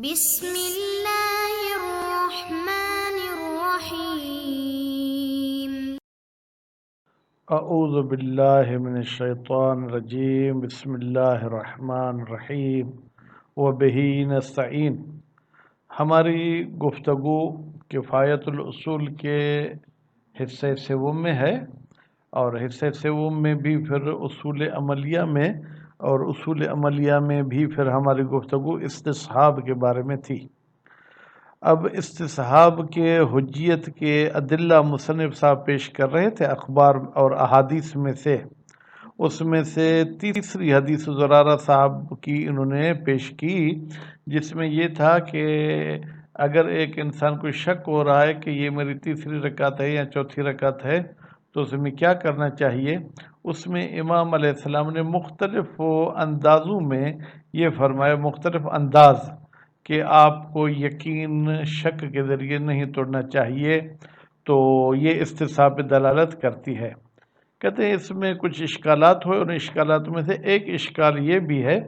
بسم اللہ الرحمن الرحیم۔ اعوذ باللہ من الشیطان الرجیم، بسم اللہ الرحمن الرحیم، وبہ نستعین۔ ہماری گفتگو کفایت الاصول کے حصے سوم میں ہے، اور حصے سوم میں بھی پھر اصول عملیہ میں، اور اصول عملیہ میں بھی پھر ہماری گفتگو استصحاب کے بارے میں تھی۔ اب استصحاب کے حجیت کے ادلہ مصنف صاحب پیش کر رہے تھے اخبار اور احادیث میں سے، اس میں سے تیسری حدیث زرارہ صاحب کی انہوں نے پیش کی، جس میں یہ تھا کہ اگر ایک انسان کو شک ہو رہا ہے کہ یہ میری تیسری رکعت ہے یا چوتھی رکعت ہے تو اس میں کیا کرنا چاہیے۔ اس میں امام علیہ السلام نے مختلف اندازوں میں یہ فرمایا، مختلف انداز، کہ آپ کو یقین شک کے ذریعے نہیں توڑنا چاہیے، تو یہ استصحاب پہ دلالت کرتی ہے۔ کہتے ہیں اس میں کچھ اشکالات ہوئے، ان اشکالات میں سے ایک اشکال یہ بھی ہے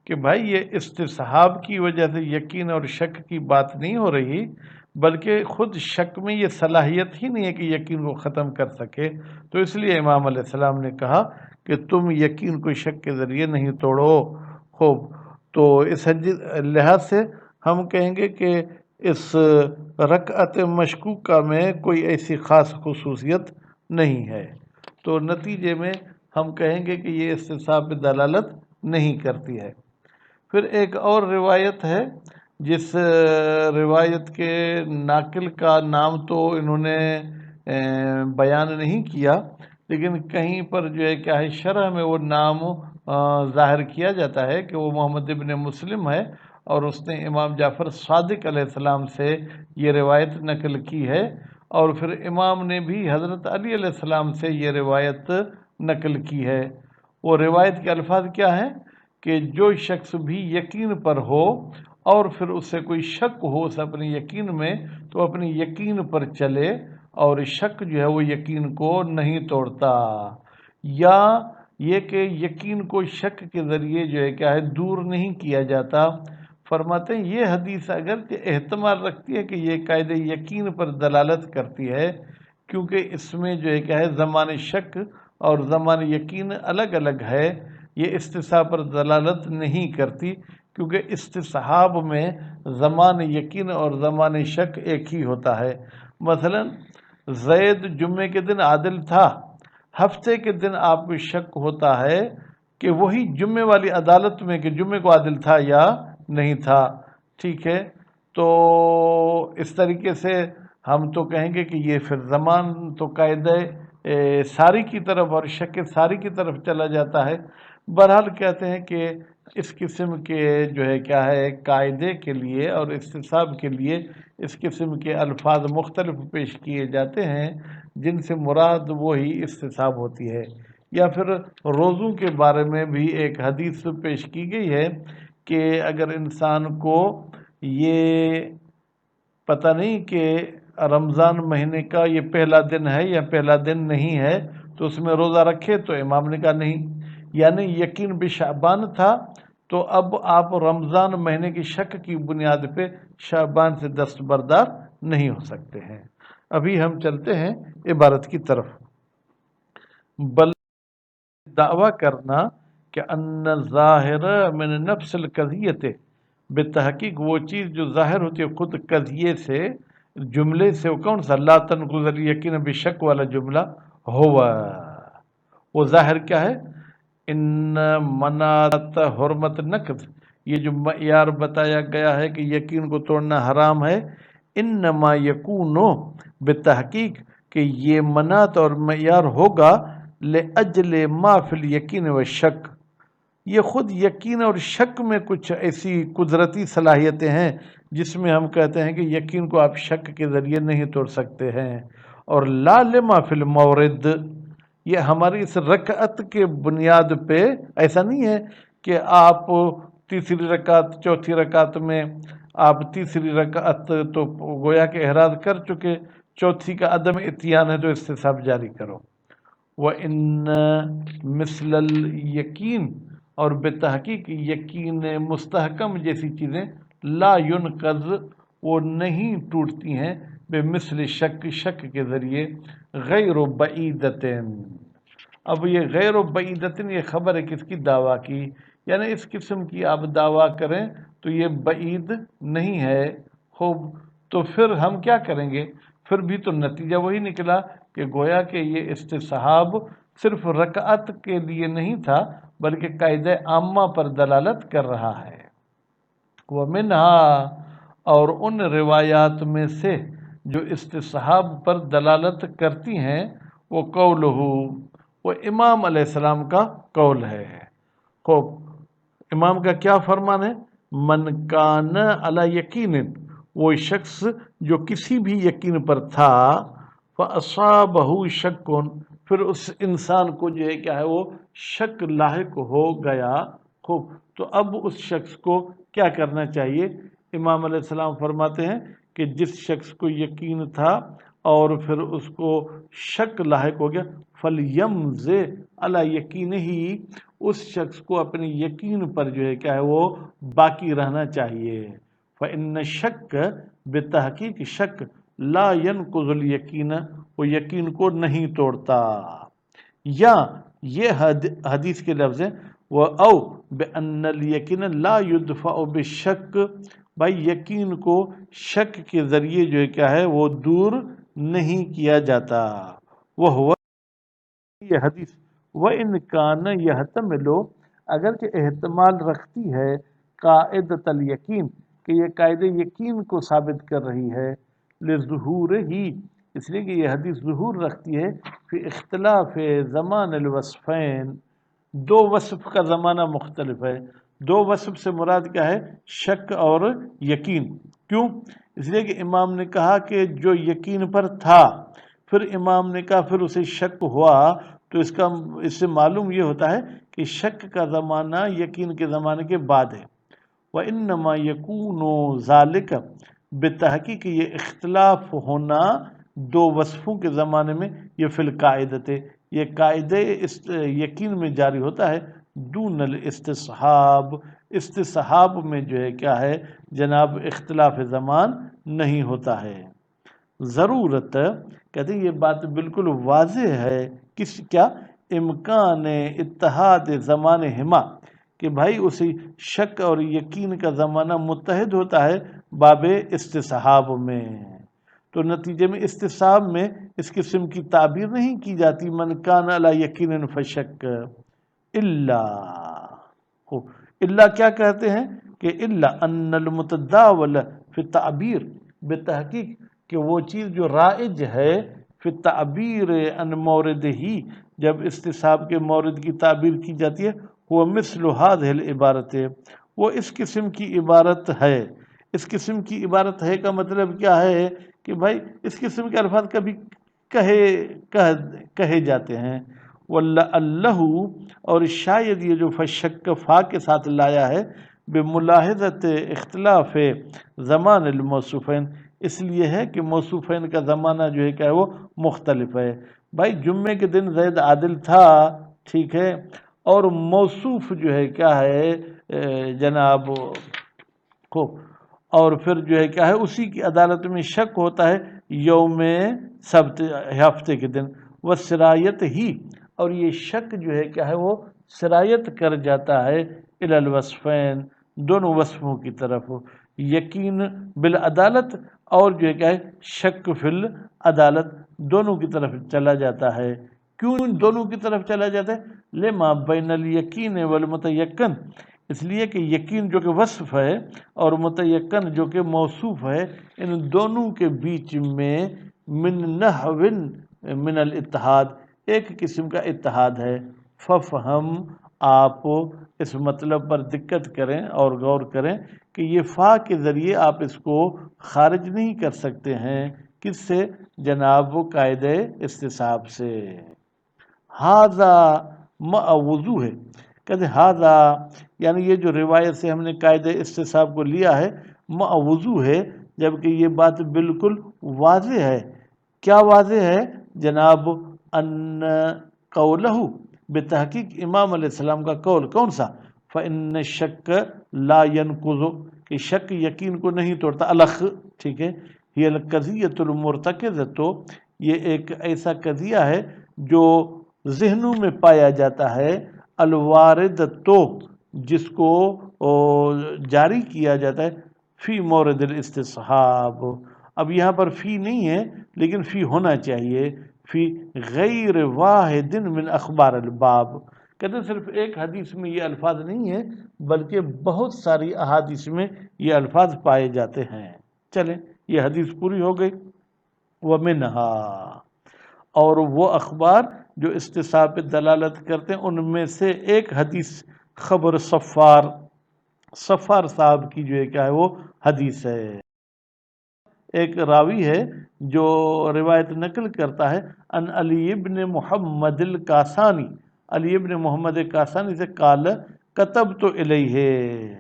کہ بھائی یہ استصحاب کی وجہ سے یقین اور شک کی بات نہیں ہو رہی، بلکہ خود شک میں یہ صلاحیت ہی نہیں ہے کہ یقین کو ختم کر سکے، تو اس لیے امام علیہ السلام نے کہا کہ تم یقین کو شک کے ذریعے نہیں توڑو۔ خوب، تو اس لحاظ سے ہم کہیں گے کہ اس رکعت مشکوکہ میں کوئی ایسی خاص خصوصیت نہیں ہے، تو نتیجے میں ہم کہیں گے کہ یہ استصحاب پہ دلالت نہیں کرتی ہے۔ پھر ایک اور روایت ہے، جس روایت کے ناقل کا نام تو انہوں نے بیان نہیں کیا، لیکن کہیں پر جو ہے کیا ہے شرح میں وہ نام ظاہر کیا جاتا ہے کہ وہ محمد ابن مسلم ہے، اور اس نے امام جعفر صادق علیہ السلام سے یہ روایت نقل کی ہے، اور پھر امام نے بھی حضرت علی علیہ السلام سے یہ روایت نقل کی ہے۔ وہ روایت کے الفاظ کیا ہیں کہ جو شخص بھی یقین پر ہو اور پھر اس سے کوئی شک ہو اس اپنے یقین میں، تو اپنے یقین پر چلے، اور شک جو ہے وہ یقین کو نہیں توڑتا، یا یہ کہ یقین کو شک کے ذریعے جو ہے کیا ہے دور نہیں کیا جاتا۔ فرماتے ہیں یہ حدیث اگرچہ احتمال رکھتی ہے کہ یہ قاعدہ یقین پر دلالت کرتی ہے، کیونکہ اس میں جو ہے کیا ہے زمان شک اور زمان یقین الگ الگ ہے، یہ استصحاب پر دلالت نہیں کرتی، کیونکہ استصحاب میں زمان یقین اور زمان شک ایک ہی ہوتا ہے۔ مثلا زید جمعے کے دن عادل تھا، ہفتے کے دن آپ کو شک ہوتا ہے کہ وہی جمعے والی عدالت میں کہ جمعے کو عادل تھا یا نہیں تھا، ٹھیک ہے، تو اس طریقے سے ہم تو کہیں گے کہ یہ پھر زمان تو قاعدہ ساری کی طرف اور شک ساری کی طرف چلا جاتا ہے۔ بہرحال کہتے ہیں کہ اس قسم کے جو ہے کیا ہے قاعدے کے لیے اور استصحاب کے لیے اس قسم کے الفاظ مختلف پیش کیے جاتے ہیں جن سے مراد وہی استصحاب ہوتی ہے۔ یا پھر روزوں کے بارے میں بھی ایک حدیث پیش کی گئی ہے کہ اگر انسان کو یہ پتہ نہیں کہ رمضان مہینے کا یہ پہلا دن ہے یا پہلا دن نہیں ہے تو اس میں روزہ رکھے، تو امام نے کہا نہیں، یعنی یقین بشعبان تھا تو اب آپ رمضان مہینے کی شک کی بنیاد پہ شعبان سے دستبردار نہیں ہو سکتے ہیں۔ ابھی ہم چلتے ہیں عبارت کی طرف۔ بل دعویٰ کرنا کہ ان ظاہر من نفس القضیت، بتحقیق وہ چیز جو ظاہر ہوتی ہے خود قضیے سے، جملے سے، وہ کون سا لا تنقض الیقین بشک والا جملہ، ہوا وہ ظاہر کیا ہے، ان منات حرمت نقض، یہ جو معیار بتایا گیا ہے کہ یقین کو توڑنا حرام ہے، انما یکونو بتحقیق کہ یہ منات اور معیار ہوگا لأجل ما فی الیقین و شک، یہ خود یقین اور شک میں کچھ ایسی قدرتی صلاحیتیں ہیں جس میں ہم کہتے ہیں کہ یقین کو آپ شک کے ذریعے نہیں توڑ سکتے ہیں، اور لا لما فی المورد، یہ ہماری اس رکعت کے بنیاد پہ ایسا نہیں ہے کہ آپ تیسری رکعت چوتھی رکعت میں آپ تیسری رکعت تو گویا کہ احراز کر چکے، چوتھی کا عدم اتیان ہے تو استصحاب جاری کرو۔ وَإِنَّ مِثْلَ الْيَقِين، اور بتحقیق یقین مستحکم جیسی چیزیں لا ينقض وہ نہیں ٹوٹتی ہیں بمثل شک شک کے ذریعے غیر بعیدتن. اب یہ غیر بعیدتن یہ خبر ہے کس کی؟ دعویٰ کی. یعنی اس قسم کی آپ دعویٰ کریں تو یہ بعید نہیں ہے. خوب، تو پھر ہم کیا کریں گے؟ پھر بھی تو نتیجہ وہی نکلا کہ گویا کہ یہ استصحاب صرف رکعت کے لیے نہیں تھا بلکہ قاعدہ عامہ پر دلالت کر رہا ہے. ومنہا اور ان روایات میں سے جو استصحاب پر دلالت کرتی ہیں وہ قولہ وہ امام علیہ السلام کا قول ہے. خوب، امام کا کیا فرمان ہے؟ من کان علی یقین وہ شخص جو کسی بھی یقین پر تھا فاصابہ شک پھر اس انسان کو جو ہے کیا ہے وہ شک لاحق ہو گیا. خوب، تو اب اس شخص کو کیا کرنا چاہیے؟ امام علیہ السلام فرماتے ہیں کہ جس شخص کو یقین تھا اور پھر اس کو شک لاحق ہو گیا فَلْيَمْزِ عَلَى يَقِينِهِ اس شخص کو اپنے یقین پر جو ہے کیا ہے وہ باقی رہنا چاہیے. فَإِنَّ الشَّكَّ بتحقیق شک لا ينقض الیقین وہ یقین کو نہیں توڑتا. یا یہ حدیث کے لفظ ہیں وہ او بأن الیقین لا يدفع بالشک بھائی یقین کو شک کے ذریعے جو ہے کیا ہے وہ دور نہیں کیا جاتا. وہ ہوا یہ حدیث وَإِنْ كَانَ يَحْتَمِلُ اگرچہ احتمال رکھتی ہے قاعدۃ الیقین کہ یہ قاعدہ یقین کو ثابت کر رہی ہے لظہور ہی اس لیے کہ یہ حدیث ظہور رکھتی ہے فی اختلاف زمان الوصفین دو وصف کا زمانہ مختلف ہے. دو وصف سے مراد کیا ہے؟ شک اور یقین. کیوں؟ اس لیے کہ امام نے کہا کہ جو یقین پر تھا پھر امام نے کہا پھر اسے شک ہوا تو اس سے معلوم یہ ہوتا ہے کہ شک کا زمانہ یقین کے زمانے کے بعد ہے. وَإِنَّمَا يَكُونُ ذَلِكَ بتحقیق یہ اختلاف ہونا دو وصفوں کے زمانے میں یہ فی القاعدۃ یہ قاعدے یقین میں جاری ہوتا ہے دون الاستصحاب استصحاب میں جو ہے کیا ہے جناب اختلاف زمان نہیں ہوتا ہے. ضرورت کہتے ہیں یہ بات بالکل واضح ہے کیا امکان اتحاد زمان ہما کہ بھائی اسی شک اور یقین کا زمانہ متحد ہوتا ہے باب استصحاب میں. تو نتیجے میں استصحاب میں اس قسم کی تعبیر نہیں کی جاتی من کان علی یقین فشک الا کیا کہتے ہیں کہ الا ان المتداول فی تعبیر بتحقیق کہ وہ چیز جو رائج ہے فی تعبیر ان مورد ہی جب استصحاب کے مورد کی تعبیر کی جاتی ہے وہ مثل هذه العبارت وہ اس قسم کی عبارت ہے. اس قسم کی عبارت ہے کا مطلب کیا ہے کہ بھائی اس قسم کے الفاظ کبھی کہے جاتے ہیں. واللہ اور شاید یہ جو فشک فا کے ساتھ لایا ہے بملاحظت اختلاف زمان الموصوفین اس لیے ہے کہ موصوفین کا زمانہ جو ہے کیا ہے وہ مختلف ہے. بھائی جمعے کے دن زید عادل تھا ٹھیک ہے اور موصوف جو ہے کیا ہے جناب خوب اور پھر جو ہے کیا ہے اسی کی عدالت میں شک ہوتا ہے یوم سبت ہفتے کے دن وہ سرایت ہی اور یہ شک جو ہے کیا ہے وہ سرایت کر جاتا ہے الی الوصفین دونوں وصفوں کی طرف یقین بالعدالت اور جو ہے کیا ہے شک فی العدالت دونوں کی طرف چلا جاتا ہے. کیوں دونوں کی طرف چلا جاتا ہے؟ لما بین الیقین والمتیقن اس لیے کہ یقین جو کہ وصف ہے اور متیقن جو کہ موصوف ہے ان دونوں کے بیچ میں من نحو من الاتحاد ایک قسم کا اتحاد ہے. ففہم آپ اس مطلب پر دقت کریں اور غور کریں کہ یہ فا کے ذریعے آپ اس کو خارج نہیں کر سکتے ہیں کس سے جناب وہ قاعدہ استصحاب سے. ہاذا معوضو ہے کہتے ہاذا یعنی یہ جو روایت سے ہم نے قاعدہ استصحاب کو لیا ہے معوضو ہے جبکہ یہ بات بالکل واضح ہے. کیا واضح ہے جناب ان قولہ بتحقیق امام علیہ السلام کا قول کون سا فإن الشک لا ينقض کہ شک یقین کو نہیں توڑتا. الخ، ٹھیک ہے، یہ القضیۃ المرتکز، تو یہ ایک ایسا قضیہ ہے جو ذہنوں میں پایا جاتا ہے، الوارد، تو جس کو جاری کیا جاتا ہے، فی مورد الاستصحاب. اب یہاں پر فی نہیں ہے لیکن فی ہونا چاہیے، فی غیر واحد من اخبار الباب. کہتے ہیں صرف ایک حدیث میں یہ الفاظ نہیں ہیں بلکہ بہت ساری احادیث میں یہ الفاظ پائے جاتے ہیں. چلیں یہ حدیث پوری ہو گئی. وَمِنْهَا، اور وہ اخبار جو استصحاب پہ دلالت کرتے ہیں ان میں سے ایک حدیث خبر صفار صاحب کی جو ہے کیا ہے وہ حدیث ہے. ایک راوی ہے جو روایت نقل کرتا ہے ان علی ابن محمد القاسانی، علی ابن محمد کاسانی سے، قال کتبت الیہ،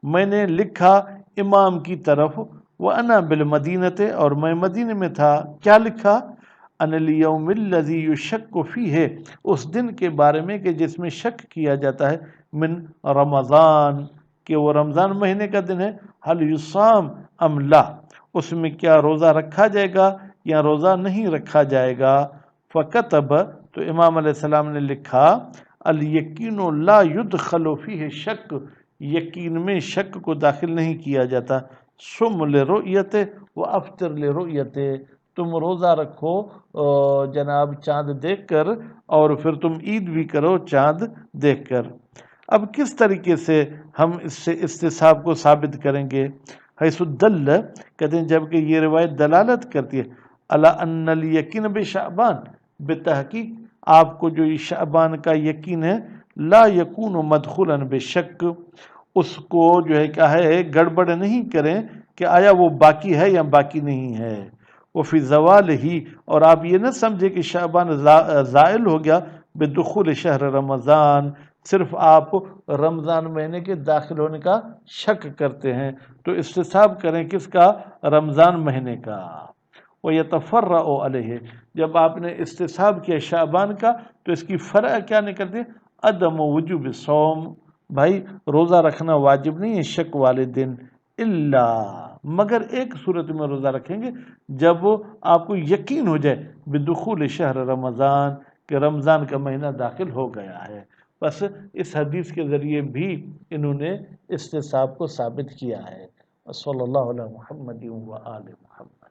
میں نے لکھا امام کی طرف، وانا بالمدینۃ، اور میں مدینے میں تھا. کیا لکھا؟ ان الیوم الذی یشک فیہ، اس دن کے بارے میں کہ جس میں شک کیا جاتا ہے، من رمضان، کہ وہ رمضان مہینے کا دن ہے، حل یصام ام لا، اس میں کیا روزہ رکھا جائے گا یا روزہ نہیں رکھا جائے گا. فکتب، تو امام علیہ السلام نے لکھا، الیقین لا یدخل فیہ شک، یقین میں شک کو داخل نہیں کیا جاتا. سم لرؤیت و افطر لرؤیت، تم روزہ رکھو جناب چاند دیکھ کر، اور پھر تم عید بھی کرو چاند دیکھ کر. اب کس طریقے سے ہم اس سے استصحاب کو ثابت کریں گے؟ حیث الدل، کہتے ہیں جبکہ یہ روایت دلالت کرتی ہے، علی ان الیقین بشعبان، بتحقیق آپ کو جو یہ شعبان کا یقین ہے، لا یکون مدخولا بشک، اس کو جو ہے کیا ہے گڑبڑ نہیں کریں کہ آیا وہ باقی ہے یا باقی نہیں ہے. وہ فی زوال ہی، اور آپ یہ نہ سمجھے کہ شعبان زائل ہو گیا بدخول شہر رمضان، صرف آپ رمضان مہینے کے داخل ہونے کا شک کرتے ہیں تو استصحاب کریں کس کا؟ رمضان مہینے کا. وَيَتَفَرَّعُ عَلَيْهِ، جب آپ نے استصحاب کیا شعبان کا تو اس کی فرع کیا نکلتی ہے؟ عدم وجوب صوم، بھائی روزہ رکھنا واجب نہیں ہے شک والے دن، الا، مگر ایک صورت میں روزہ رکھیں گے جب آپ کو یقین ہو جائے بدخول شہر رمضان، کہ رمضان کا مہینہ داخل ہو گیا ہے. بس اس حدیث کے ذریعے بھی انہوں نے استصحاب کو ثابت کیا ہے. صلی اللہ علیہ محمد و آل محمد.